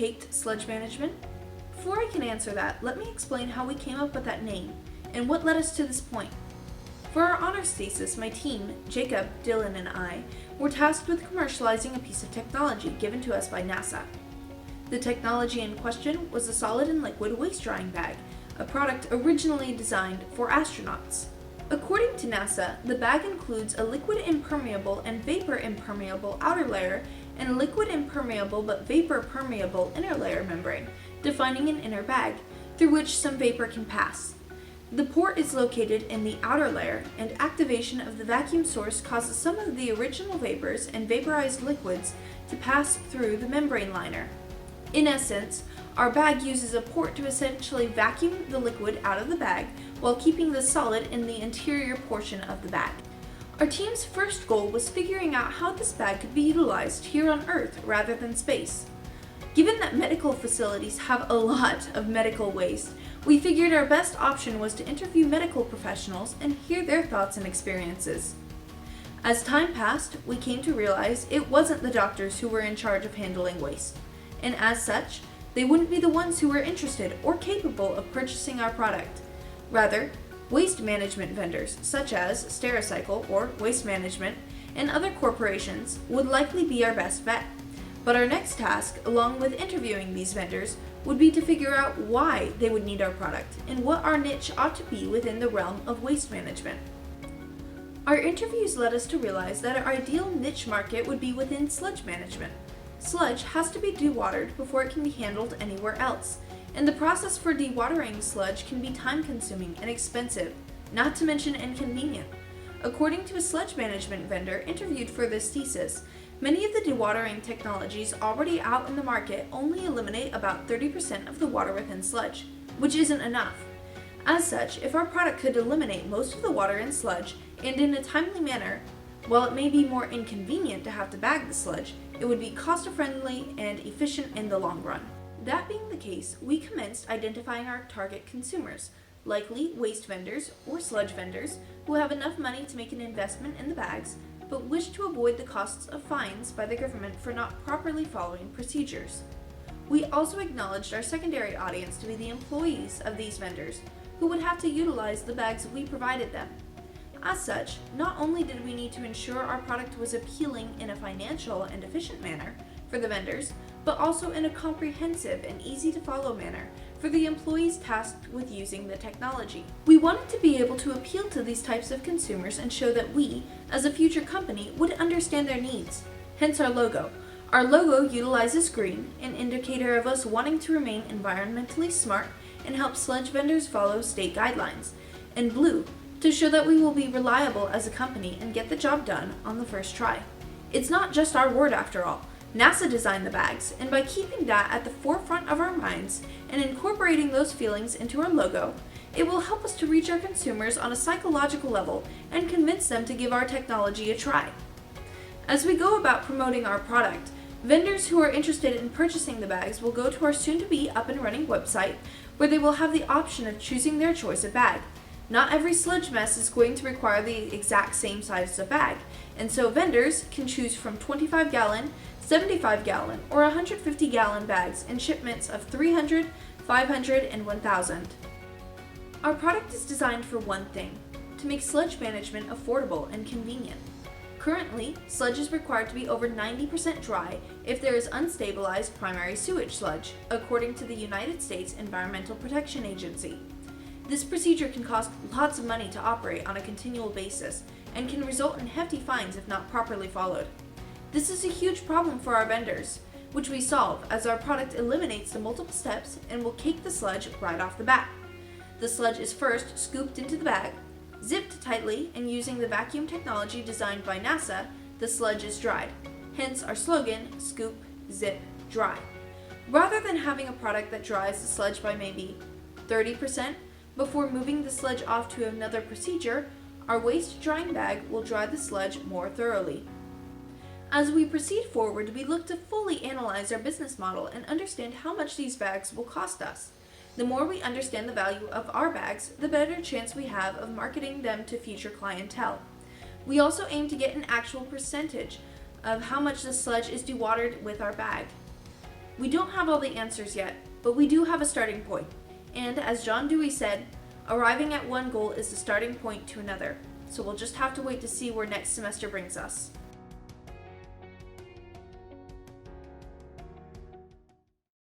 caked sludge management? Before I can answer that, let me explain how we came up with that name and what led us to this point. For our honors thesis, my team, Jacob, Dylan, and I, were tasked with commercializing a piece of technology given to us by NASA. The technology in question was a solid and liquid waste drying bag, a product originally designed for astronauts. According to NASA, the bag includes a liquid impermeable and vapor impermeable outer layer and a liquid impermeable but vapor permeable inner layer membrane, defining an inner bag, through which some vapor can pass. The port is located in the outer layer, and activation of the vacuum source causes some of the original vapors and vaporized liquids to pass through the membrane liner. In essence, our bag uses a port to essentially vacuum the liquid out of the bag while keeping the solid in the interior portion of the bag. Our team's first goal was figuring out how this bag could be utilized here on Earth rather than space. Given that medical facilities have a lot of medical waste, we figured our best option was to interview medical professionals and hear their thoughts and experiences. As time passed, we came to realize it wasn't the doctors who were in charge of handling waste, and as such, they wouldn't be the ones who were interested or capable of purchasing our product. Rather, waste management vendors such as Stericycle or Waste Management and other corporations would likely be our best bet. But our next task, along with interviewing these vendors, would be to figure out why they would need our product and what our niche ought to be within the realm of waste management. Our interviews led us to realize that our ideal niche market would be within sludge management. Sludge has to be dewatered before it can be handled anywhere else, and the process for dewatering sludge can be time-consuming and expensive, not to mention inconvenient. According to a sludge management vendor interviewed for this thesis, many of the dewatering technologies already out in the market only eliminate about 30% of the water within sludge, which isn't enough. As such, if our product could eliminate most of the water in sludge and in a timely manner, while it may be more inconvenient to have to bag the sludge, it would be cost-friendly and efficient in the long run. That being the case, we commenced identifying our target consumers, likely waste vendors or sludge vendors who have enough money to make an investment in the bags but wish to avoid the costs of fines by the government for not properly following procedures. We also acknowledged our secondary audience to be the employees of these vendors, who would have to utilize the bags we provided them. As such, not only did we need to ensure our product was appealing in a financial and efficient manner for the vendors, but also in a comprehensive and easy-to-follow manner for the employees tasked with using the technology. We wanted to be able to appeal to these types of consumers and show that we, as a future company, would understand their needs. Hence our logo. Our logo utilizes green, an indicator of us wanting to remain environmentally smart and help sludge vendors follow state guidelines, and blue, to show that we will be reliable as a company and get the job done on the first try. It's not just our word after all. NASA designed the bags, and by keeping that at the forefront of our minds and incorporating those feelings into our logo, it will help us to reach our consumers on a psychological level and convince them to give our technology a try. As we go about promoting our product, vendors who are interested in purchasing the bags will go to our soon-to-be up-and-running website, where they will have the option of choosing their choice of bag. Not every sludge mess is going to require the exact same size of bag, and so vendors can choose from 25-gallon, 75-gallon, or 150-gallon bags in shipments of 300, 500, and 1,000. Our product is designed for one thing: to make sludge management affordable and convenient. Currently, sludge is required to be over 90% dry if there is unstabilized primary sewage sludge, according to the United States Environmental Protection Agency. This procedure can cost lots of money to operate on a continual basis and can result in hefty fines if not properly followed. This is a huge problem for our vendors, which we solve as our product eliminates the multiple steps and will cake the sludge right off the bat. The sludge is first scooped into the bag, zipped tightly, and using the vacuum technology designed by NASA, the sludge is dried. Hence our slogan, scoop, zip, dry. Rather than having a product that dries the sludge by maybe 30% before moving the sludge off to another procedure, our waste drying bag will dry the sludge more thoroughly. As we proceed forward, we look to fully analyze our business model and understand how much these bags will cost us. The more we understand the value of our bags, the better chance we have of marketing them to future clientele. We also aim to get an actual percentage of how much the sludge is dewatered with our bag. We don't have all the answers yet, but we do have a starting point. And as John Dewey said, arriving at one goal is the starting point to another. So we'll just have to wait to see where next semester brings us.